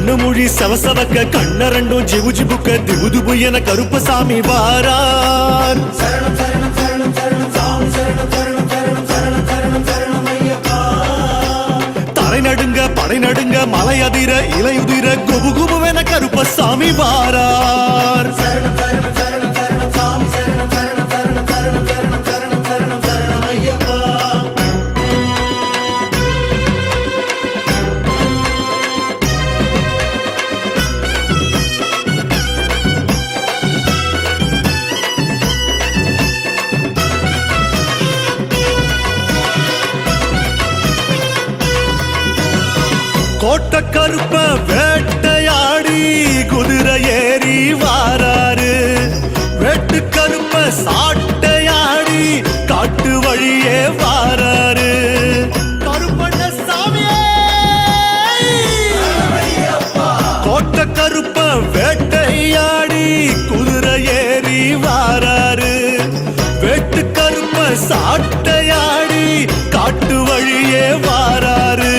கண்ணு மொழி சவசவக்க கண்ண ரெண்டும் ஜிபு ஜிபுக்க திபு திபு என கருப்பசாமி வாரார். சரணம் சரணம் சரணம் சரணம் சாமி சரணம் சரணம் சரணம் சரணம் சரணம் சரணம் ஐயப்பா. தரை நடுங்க படை நடுங்க மலை அதிர இலையுதிர குபு குபுவென கருப்பசாமி வாரார். சரணம் சரணம் சரணம் சரணம் சாமி சரணம் சரணம் சரணம் சரணம் சரணம் சரணம் சரணம் சரணம் ஐயப்பா. கோட்ட கருப்ப வேட்டையாடி குதிரை ஏறி வாராரு. வெட்டு கருப்ப சாட்டையாடி காட்டு வழியே வாராரு. கருப்பண்ண சாமியே கோட்ட கருப்ப வேட்டையாடி குதிரை ஏறி வாராரு. வெட்டு கருப்ப சாட்டையாடி காட்டு வழியே வாராரு.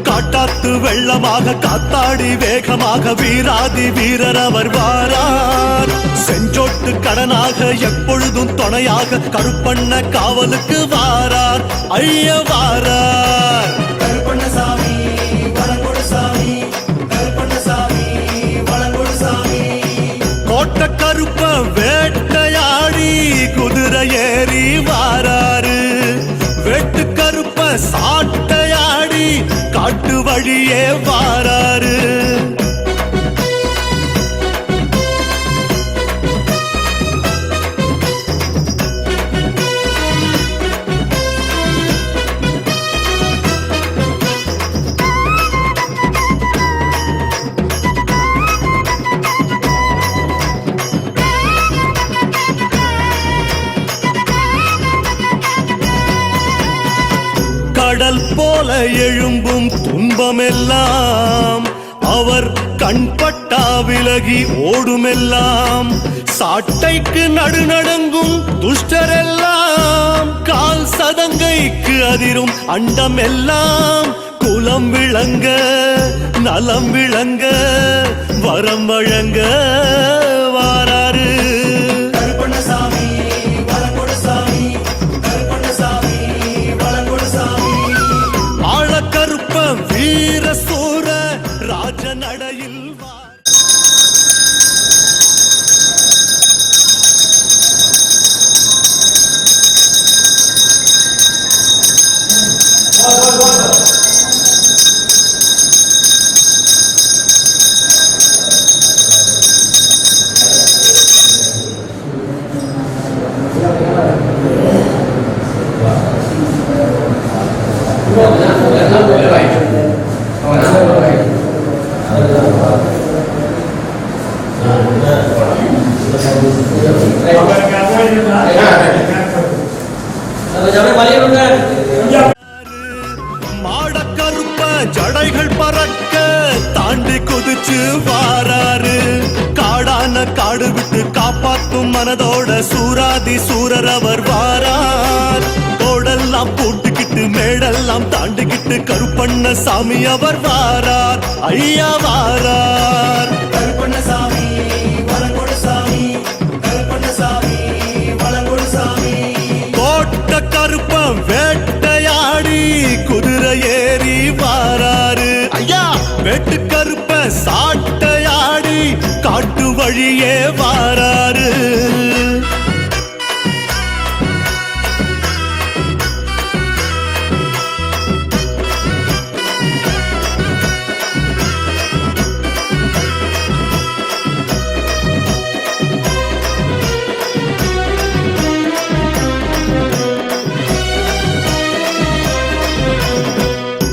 காட்டாத்து வெள்ளமாக காத்தாடி வேகமாக வீராதி வீரர் அவர் வாரார். செஞ்சோட்டு கடனாக எப்பொழுதும் துணையாக கருப்பண்ண காவலுக்கு வாரார். ஐய வாரார். கருப்பண்ணசாமி வளங்கொடு சாமி கருப்பண்ணசாமி வளங்கொடு சாமி. கோட்ட கருப்ப வேட்டையாடி குதிரை ஏறி வாராரு. வெட்டு கருப்ப சாட்டையாடி காட்டு வழியே வாராரு. கடல் போல எழும்பும் துன்பமெல்லாம் அவர் கண்பட்டா விலகி ஓடுமெல்லாம். சாட்டைக்கு நடுநடுங்கும் துஷ்டரெல்லாம் கால் சதங்கைக்கு அதிரும் அண்டமெல்லாம். குலம் விளங்க நலம் விளங்க வரம் வழங்க வாராரு. கருப்பண்ணசாமி வளங்கொடு சாமி கருப்பண்ணசாமி வளங்கொடு சாமி. ஆழக்கருப்ப வீர சூர ராஜ நடையில் மாடக்கருப்ப ஜடைகள் பறக்க தாண்டி குதிச்சு வாராரு. காடான காடு விட்டு காப்பாத்தும் மனதோட சூராதி சூரர் அவர் வாரார். தோடெல்லாம் போட்டுக்கிட்டு மேடெல்லாம் தாண்டிக்கிட்டு கருப்பண்ண சாமி அவர் வாரார். ஐயா வாரார். கருப்பண்ணசாமி வளங்கொடு சாமி கருப்பண்ணசாமி வளங்கொடு சாமி. கோட்ட கருப்ப வேட்டையாடி குதிரை ஏறி வாராரு. ஐயா வெட்டு கருப்ப சாட்டையாடி காட்டு வழியே வாராரு.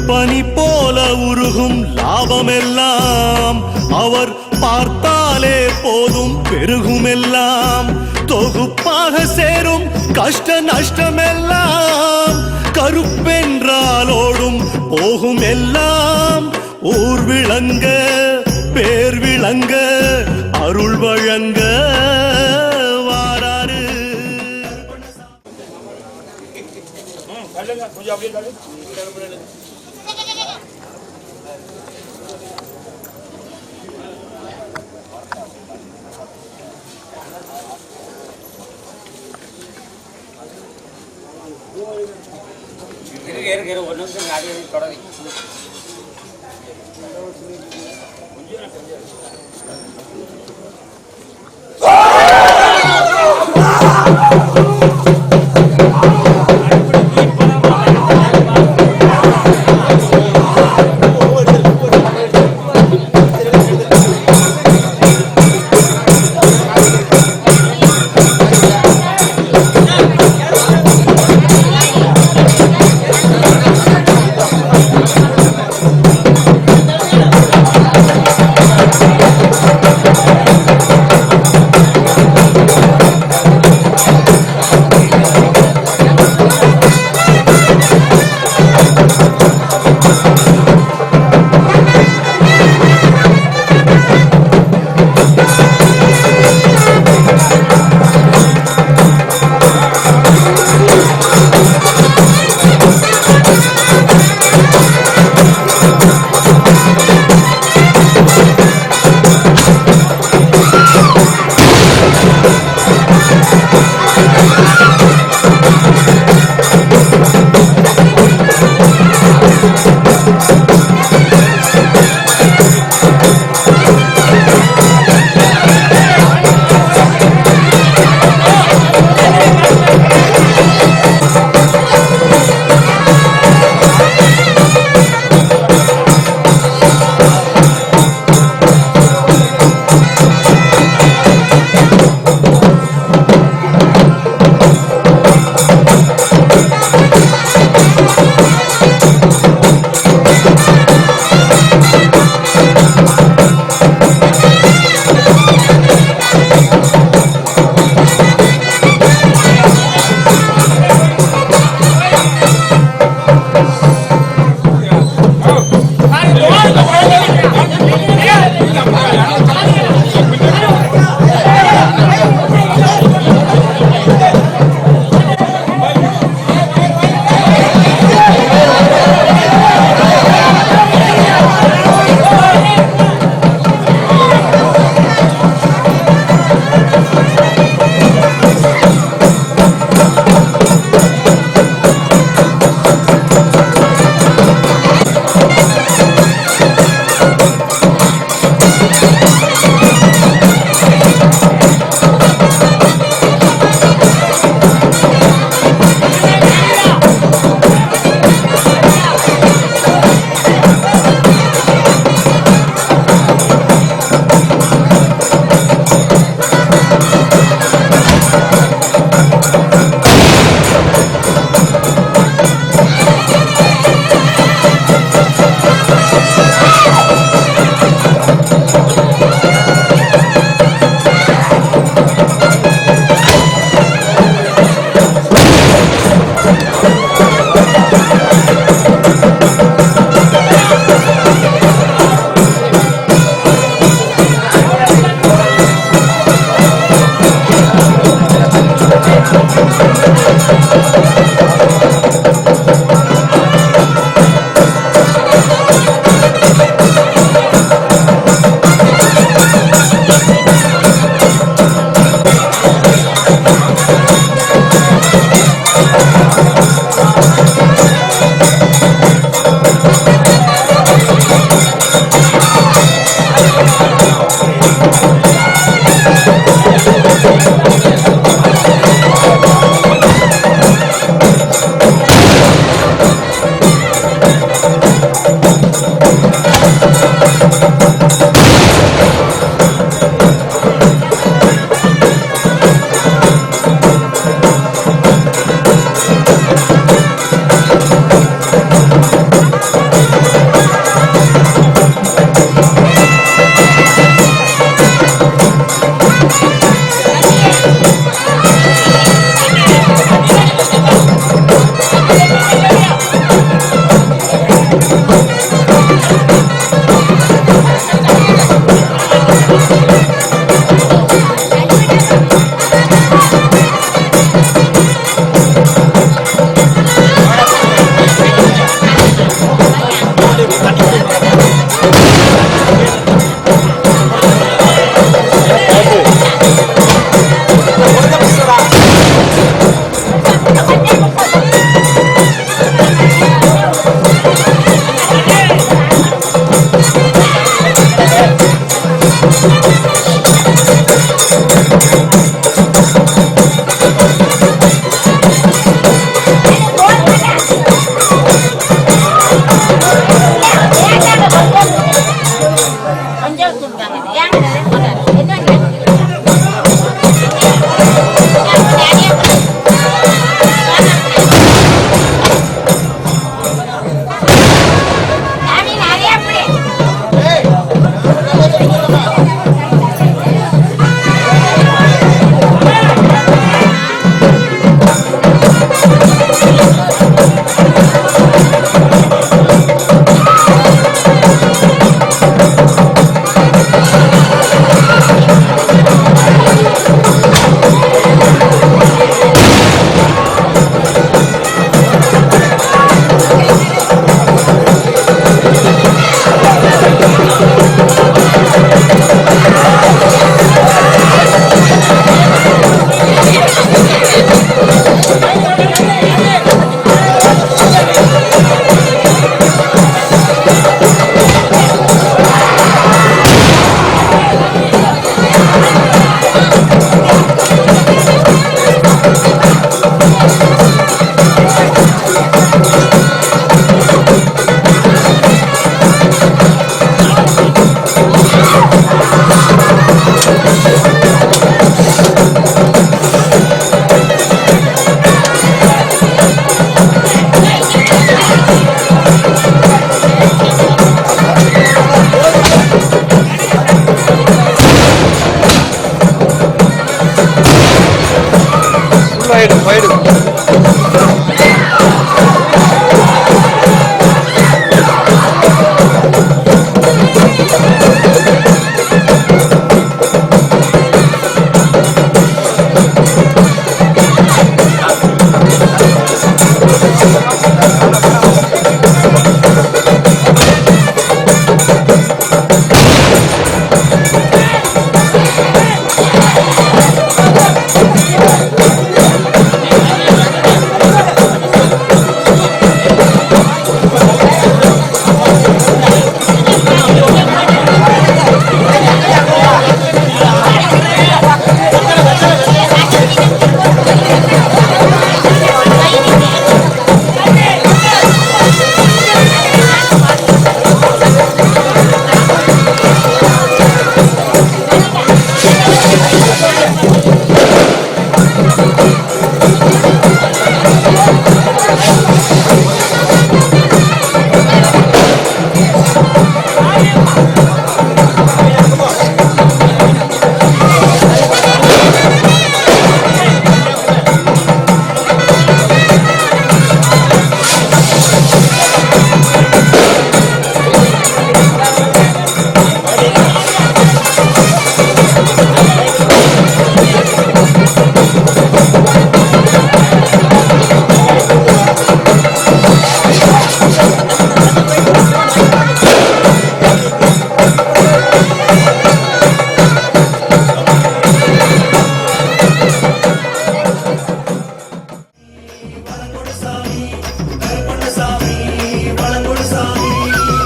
பனி போல உருகும் லாபமெல்லாம் அவர் பார்த்தாலே போதும் பெருகுமெல்லாம். தொகுப்பாக சேரும் கஷ்ட நஷ்டமெல்லாம் கருப்பென்றாலோடும் போகும் எல்லாம். ஊர் விளங்க பேர் விளங்க அருள் வழங்க வாராரு. ஒரு நிமிஷம் அது தொடங்கி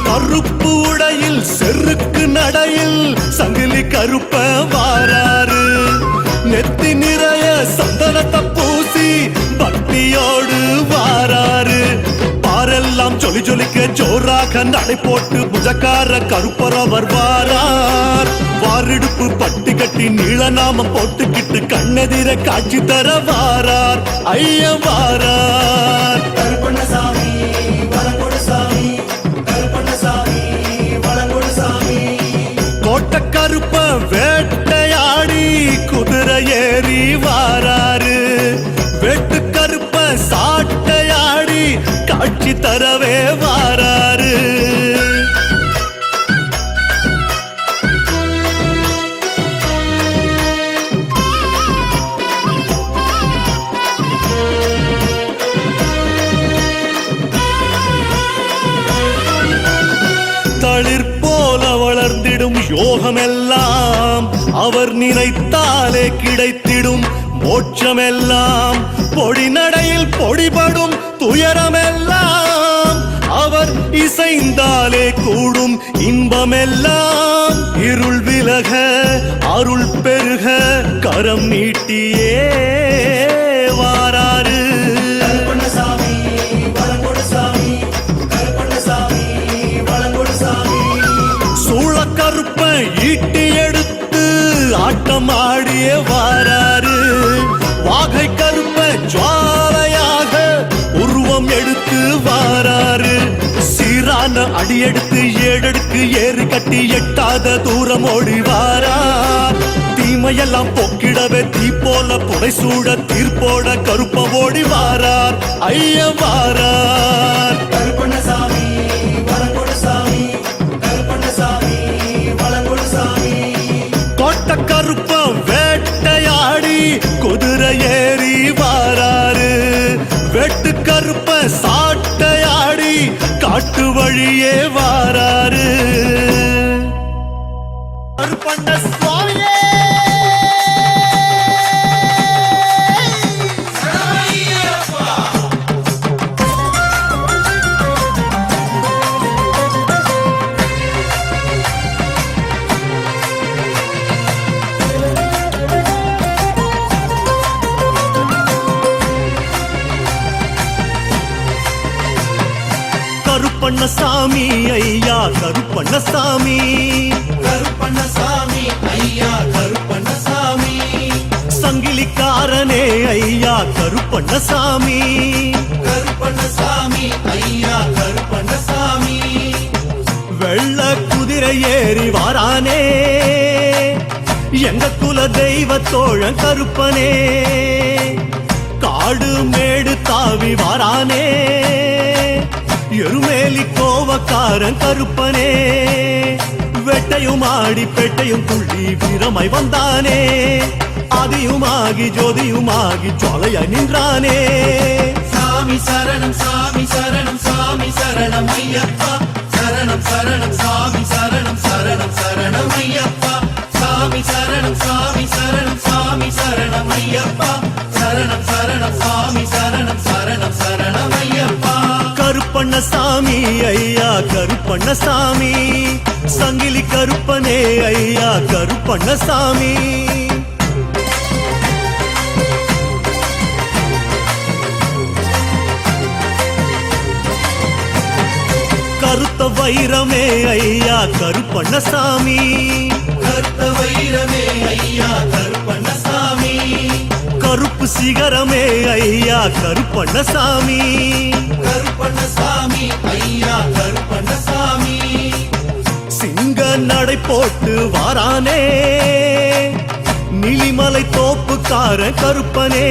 கருப்பு உடையில் செருக்கு நடையில் சங்கிலி கருப்ப வாராரு. நெத்தி நிறைய சந்தனத்தை பூசி பக்தியோடு வாராரு. பாரெல்லாம் ஜொலி ஜொலிக்க ஜோராக நடை போட்டு புஜக்கார கருப்பரவர் வாரார். வாரிடுப்பு பட்டி கட்டி நீள நாமம் போட்டுக்கிட்டு கண்ணெதிர காட்சி தர வாரார். ஐய வாரார். கருப்பண்ணசாமி வரங்கொடுசாமி, கருப்பண்ணசாமி வரங்கொடுசாமி. கோட்ட கருப்ப வேட்டையாடி குதிரை ஏறி வாராரு. வெட்டு கருப்ப சாட்டையாடி காட்சி தரவே வாராரு. தளிர் போல வளர்ந்திடும் யோகமெல்லாம் அவர் நினைத்தாலே கிடைத்திடும். மோட்சமெல்லாம் பொடி நடையில் பொடிபடும். துயரமெல்லாம் அவர் இசைந்தாலே கூடும். இன்பமெல்லாம் இருள் விலக அருள் பெருக கரம் நீட்டியே வாராரு. கருப்பண்ணசாமி வரங்கொடுசாமி, கருப்பண்ணசாமி வரங்கொடுசாமி. சூளக்கருப்ப ஈட்டி எடுத்து ஆட்டம் ஆடியே வாராரு. வாகை கருப்ப ஜுவாலையாக உருவம் எடுத்து வாராரு. சீரான அடியெடுத்து ஏடெடுக்கு ஏறு கட்டி எட்டாத தூரம் ஓடி வாரார். தீமையெல்லாம் போக்கிடவே தீ போல புடை சூட தீர்ப்போட கருப்ப ஓடி வாரார். ஐய வாரார். கருப்பண்ணசாமி வரங்கொடுசாமி, கருப்பண்ணசாமி வரங்கொடுசாமி. கோட்ட கருப்ப வேட்டையாடி குதிரை ஏறி வாராரு. வெட்டு கருப்ப சாட்டையாடி காட்டு வழியே வாராரு. கருப்பண்ண சுவாமியே கருப்பண்ணசாமி ஐயா கருப்பண்ணசாமி, கருப்பண்ணசாமி ஐயா கருப்பண்ணசாமி. சங்கிலிக்காரனே ஐயா கருப்பண்ணசாமி, கருப்பண்ணசாமி ஐயா கருப்பண்ணசாமி. ஏறி வாரானே எங்க குல தெய்வ தோழன் கருப்பனே காடு மேடு தாவி வாரானே எருமேலி கோவக்காரன் கருப்பனே வெட்டையும் ஆடி பெட்டையும் துள்ளி வீரமாய் வந்தானே ஆதியுமாகி ஜோதியுமாகி ஜோலையாய் நின்றானே சாமி சரணம் சாமி சரணம் சாமி சரணம் ஐயப்பா சரணம் சரணம் சாமி சரணம் சரணம் சரணம் ஐயப்பா சாமி சரணம் சாமி சரணம் சாமி சரணம் ஐயப்பா சரணம் சரணம் சாமி சரணம் சரணம் சரணம் ஐயப்பா கருப்பண்ணசாமி ஐயா கருப்பண்ணசாமி சங்கிலி கருப்பனே ஐயா கருப்பண்ணசாமி கருத்த வைரமே ஐயா கருப்பண்ணசாமி கருத்த வைரமே ஐயா கருப்பண்ணசாமி கருப்பு சிகரமே ஐயா கருப்பண்ணசாமி கருப்பண்ணசாமி ஐயா கருப்பண்ணசாமி சிங்க நடை போட்டு வாரானே நீலிமலை தோப்புக்கார கருப்பனே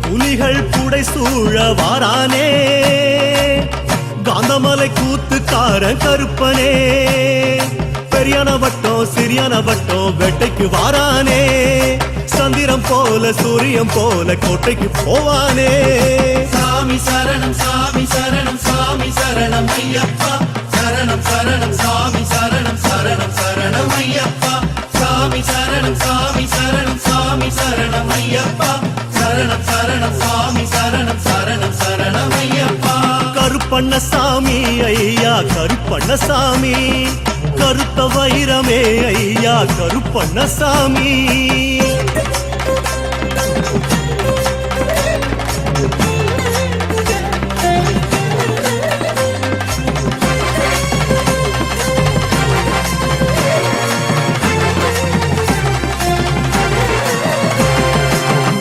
புலிகள் புடை சூழ வாரானே காந்தமலை கூத்துக்கார கருப்பனே பெரியான வட்டம் சிறியான வட்டம் வேட்டைக்கு வாரானே சந்திரம் போல சூரியம் போல கோட்டைக்கு போவானே சாமி சரணம் சாமி சரணம் சாமி சரணம் ஐயப்பா சரணம் சரணம் சாமி சரணம் சரணம் சரணம் ஐயப்பா சாமி சரணம் சாமி சரணம் சாமி சரணம் ஐயப்பா சரணம் சரணம் சாமி சரணம் சரணம் சரணம் ஐயப்பா கருப்பண்ணசாமி ஐயா கருப்பண்ணசாமி கருத்த வைரமே ஐயா கருப்பண்ணசாமி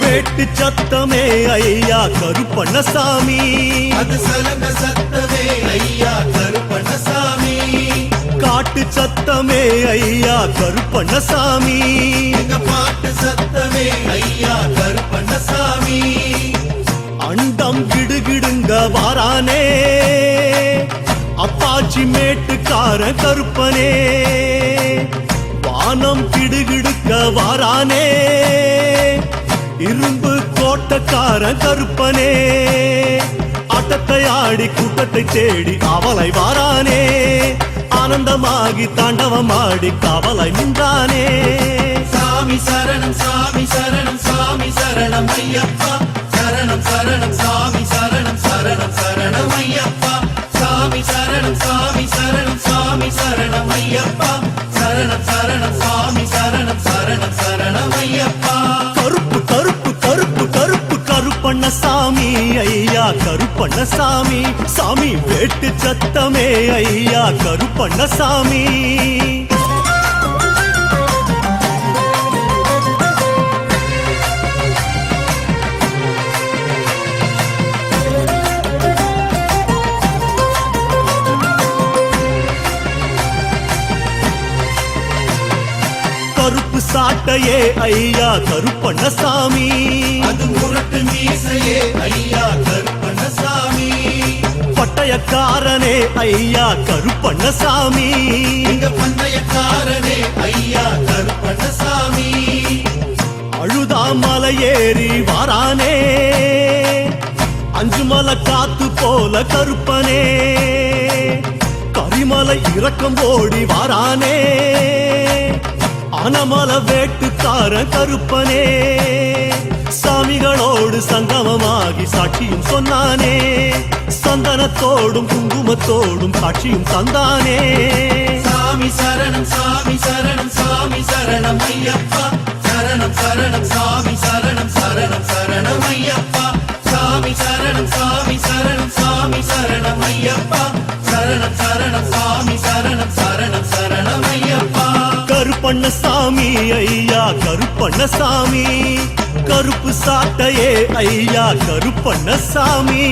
வேட்டு சத்தமே ஐயா கருப்பண்ணசாமி அது சலங்க சத்தமே ஐயா கருப்பண்ணசாமி காட்டு சத்தமே ஐயா கருப்பண்ணசாமி எங்க பாட்டு சத்தமே ஐயா கருப்பண்ணசாமி அண்டம் கிடுகிடுங்க வாரானே அப்பாச்சி மேட்டுக்கார கருப்பனே வானம் கிடுகிடுக்க வாரானே இரும்பு கோட்டக்கார கருப்பனே ஆட்டத்தை ஆடி கூட்டத்தை தேடி அவளை வாரானே ஆனந்தமாகி தாண்டவமாடி காவலை நின்றானே சாமி சரணம் சாமி சரணம் சாமி சரணம் ஐயப்பா சரணம் சரணம் சாமி சரணம் சரணம் சரணம் ஐயப்பா சாமி சரணம் சாமி சரணம் சாமி சரணம் ஐயப்பா சரணம் சரணம் சாமி சரணம் சரணம் சரணம் ஐயப்பா கருப்பு கருப்பு கருப்பு கருப்பு கருப்பண்ணசாமி ஐயா கருப்பண்ணசாமி சாமி வேட்டு சத்தமே ஐயா கருப்பண்ணசாமி கருப்பு சாட்டையே ஐயா கருப்பண்ணசாமி அது முரட்டு மீசையே ஐயா கருப்பண்ணசாமி பட்டயக்காரனே ஐயா கருப்பண்ணசாமி எங்க பந்தயக்காரனே ஐயா கருப்பண்ணசாமி அழுதாமலை ஏறி வாரானே அஞ்சுமலை காத்து போல கருப்பனே கரிமலை இறக்கம் ஓடி வாரானே ஆனமலை வேட்டுக்கார கருப்பனே சாமிகளோடு சங்கமமாகி சாட்சியும் சொன்னானே சந்தனத்தோடும் குங்குமத்தோடும் சாட்சியும் தந்தானே சாமி சரணம் சாமி சரணம் சாமி சரணம் ஐயப்பா சரணம் சரணம் சாமி சரணம் சரணம் சரணம் ஐயப்பா சாமி சரணம் சாமி சரணம் சாமி சரணம் ஐயப்பா சரணம் சரணம் சாமி சரணம் சரணம் சரணம் ஐயப்பா கருப்பண்ணசாமி ஐயா கருப்பண்ணசாமி கருப்பு சாட்டையே ஐயா கருப்பண்ணசாமி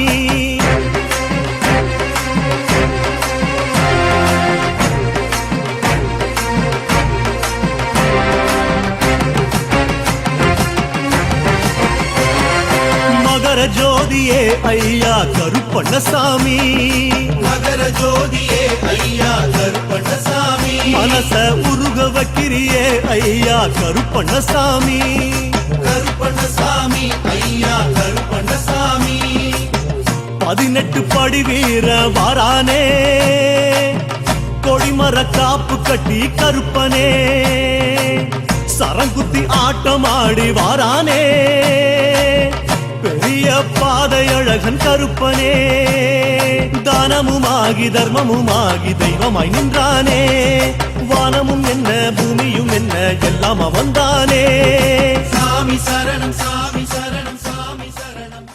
மகர ஜோதியே ஐயா கருப்பண்ணசாமி மகர ஜோதியே ஐயா கருப்பண்ணசாமி மனச உருக வைக்கிறியே ஐயா கருப்பண்ணசாமி கருப்பண்ணசாமி ஐயா கருப்பண்ணசாமி 18 படி வீர வாரானே கொடிமர காப்பு கட்டி கருப்பனே சரங்குத்தி ஆட்டமாடி வாரானே பெரிய பாதை அழகன் கருப்பனே தானமுமாகி தர்மமுமாகி தெய்வமாய் நின்றானே வானமும் என்ன பூமியும் என்ன எல்லாம் அவன்தானே சாமி சரணம் சாமி சரணம் சாமி சரணம்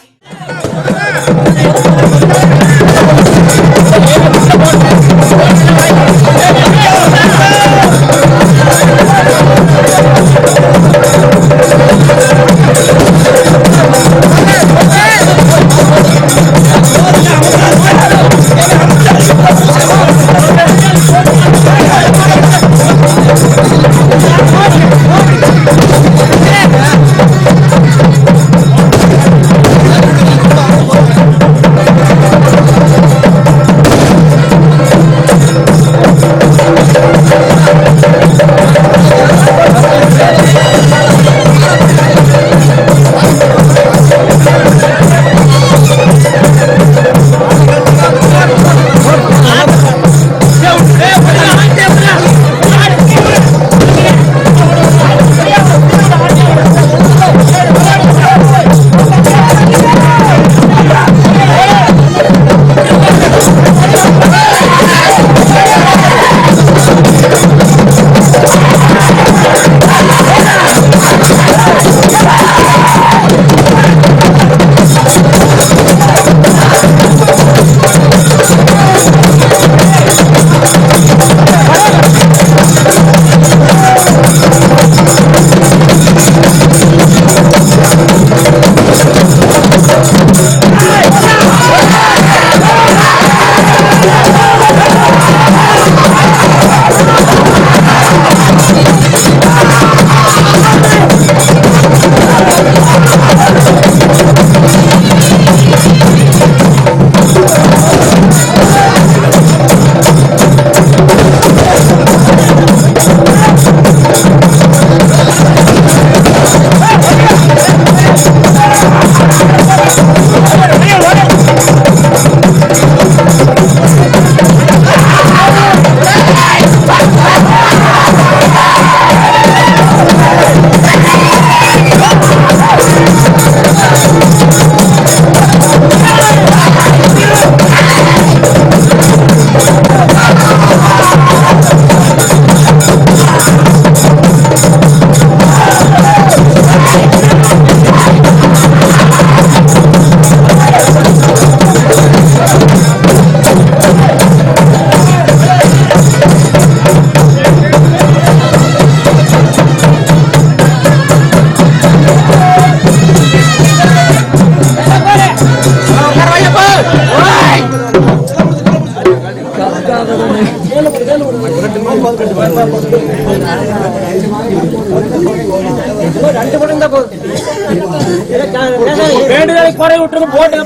குறை விட்டுருக்கு போட்டு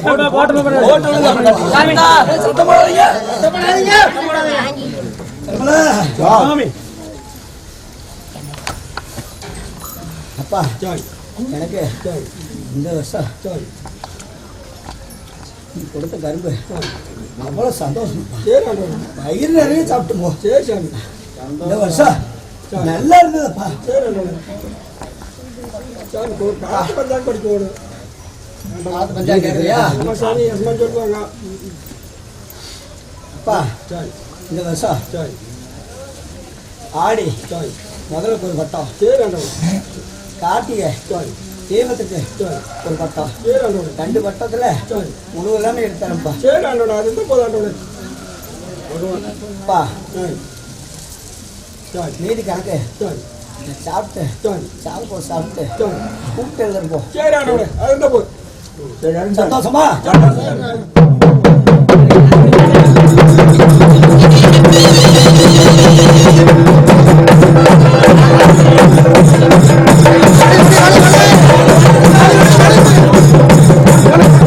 அப்பா எனக்கு இந்த வருஷம் நீ கொடுத்த கரும்பு அவ்வளோ சந்தோஷம் வயிறு நிறைய சாப்பிட்டு போ சரி சாமி இந்த வருஷம் நல்லா இருந்ததுப்பா படிக்கணும் அப்பா இந்த வருஷம் ஆடி முதலுக்கு ஒரு பட்டம் கார்த்திகை தீபத்துக்கு ஒரு பட்டம் 2 பட்டத்துல முழு எல்லாமே எடுத்தாரப்பா மீதி கணக்கு சாப்பிட்டு கூப்பிட்டு எழுதுறப்போ சந்தோஷமா Come on.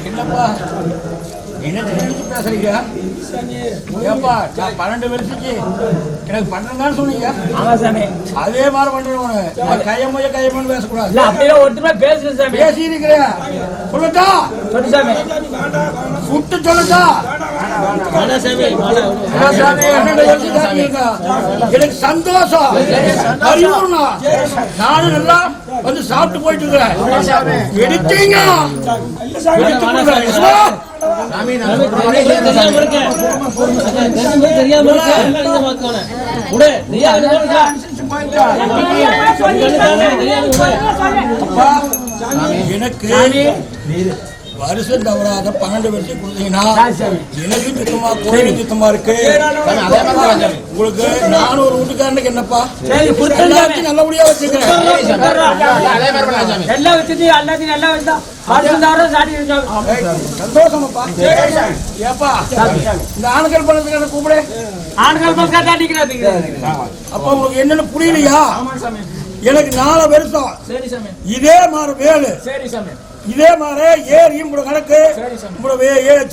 என்னப்பா என்ன பேசுறீங்க? ஏப்பா நான் 12 வருஷத்துக்கு எனக்கு பண்றேன்னு சொன்னீங்க. அதே மாதிரி பண்றேன். கையம்மன்னு பேசக்கூடாது. அப்படியே ஒருத்தருமே பேசுறேன் சாமி. பேசி இருக்கிறேன். சொல்லட்டா? சொல்லு சாமி. சுட்டு சொல்லட்டா? எனக்கு சந்தோஷம். நானும் நல்லா வந்து சாப்பிட்டு போயிட்டு இருக்கிறேன். எடுத்தீங்க எனக்கு வருஷம் தவறாத 12 வருஷம் கொடுத்தீங்கன்னா எனக்கு சுத்தமா கோயிலுக்கு சுத்தமா இருக்கு. உங்களுக்கு நானும் ஒரு வீட்டுக்காரனுக்கு என்னப்பா எல்லாத்தையும் நல்லபடியா வச்சுக்கிறேன். சந்தோஷமாப்பா. ஏப்பா இந்த ஆண்கள் பணத்துக்கு கூப்பிடு. அப்ப உங்களுக்கு என்னன்னு புரியலையா? எனக்கு 4 வருஷம் இதே மாதிரி வேலு இதே மாதிரி ஏரியும் கணக்கு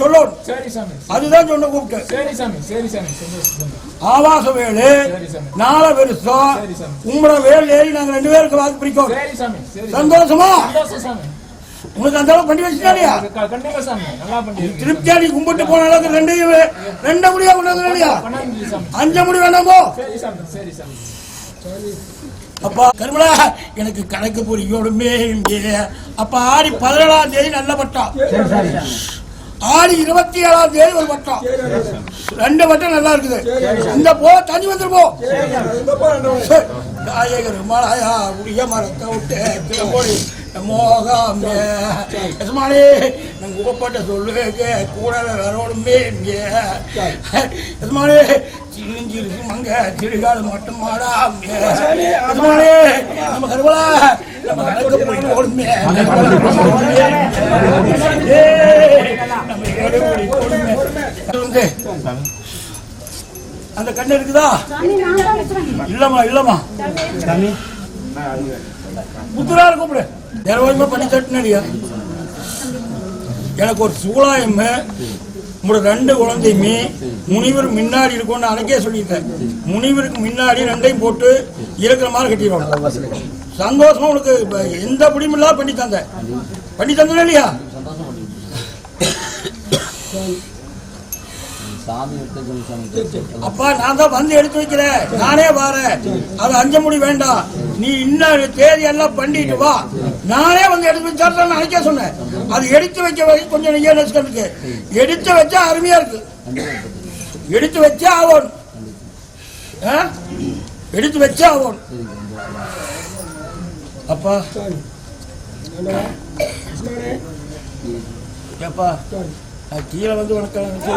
சொல்லணும். அதுதான் சொன்ன கூப்பிட்டு ஆவாச வேலு 4 வருஷம் உங்களோட வேல் ஏறி நாங்க 2 பேருக்கு வாக்கு பிடிக்கும். சந்தோஷமா? உங்களுக்கு அந்த அளவு பண்ணி வச்சுட்டாலியா? திருப்தியா நீ கும்பிட்டு போன அளவுக்கு 2 முடியா கொண்டாந்து 5 முடி வேணாமோ? அப்பா கருமலா எனக்கு கணக்கு புரியோடுமே. அப்ப ஆடி 17ஆம் தேதி நல்ல பட்டம், ஆடி 27ஆம் தேதி ஒரு பட்டம், 2 பட்டம் நல்லா இருக்குது. இந்த போ தண்ணி வந்துருப்போம். மலையா உடைய மரத்தை விட்டு போடி மோகாமே எசமானே நாங்கள் உப்பட்ட சொல்லுவேங்க கூடவே வரணுமே. எசமானே சிரிஞ்சிருக்கு மங்க சிறுகாடு மட்டும் மாடாமே. எசமானே நம்ம கருவலா நம்ம கணக்கு போய் ஓடுமே. அந்த கண்ணு இருக்குதா? இல்லம்மா புத்துரா கூப்பிடு. நிறவரமா பண்ணி தட்டினடியா? எனக்கு ஒரு சூழாயம் உங்களோட 2 குழந்தையுமே முனிவர் முன்னாடி இருக்கும்னு அன்னைக்கே சொல்லியிருக்கேன். முனிவருக்கு முன்னாடி 2ஐயும் போட்டு இருக்கிற மாதிரி கட்டிடுவாங்க. சந்தோஷமா உனக்கு எந்த பிடியும் இல்லாம பண்ணி தந்தேன் இல்லையா? அப்பா நான் தான் வந்து எடுத்து வைக்கிறேன். நானே வரேன். அது 5 முடி வேண்டாம். நீ இன்னும் தேதி எல்லாம் பண்ணிட்டு வா. நானே வந்து எடுத்து வச்சா நினைக்க சொன்னேன். அது எடுத்து வைக்க வரைக்கும் கொஞ்சம் இருக்கு. எடுத்து வச்சா அருமையா இருக்கு. எடுத்து வச்சா ஆகும். எடுத்து வச்சா ஆகும். அப்பா ஏப்பா கீழே வந்து மக்களுக்கு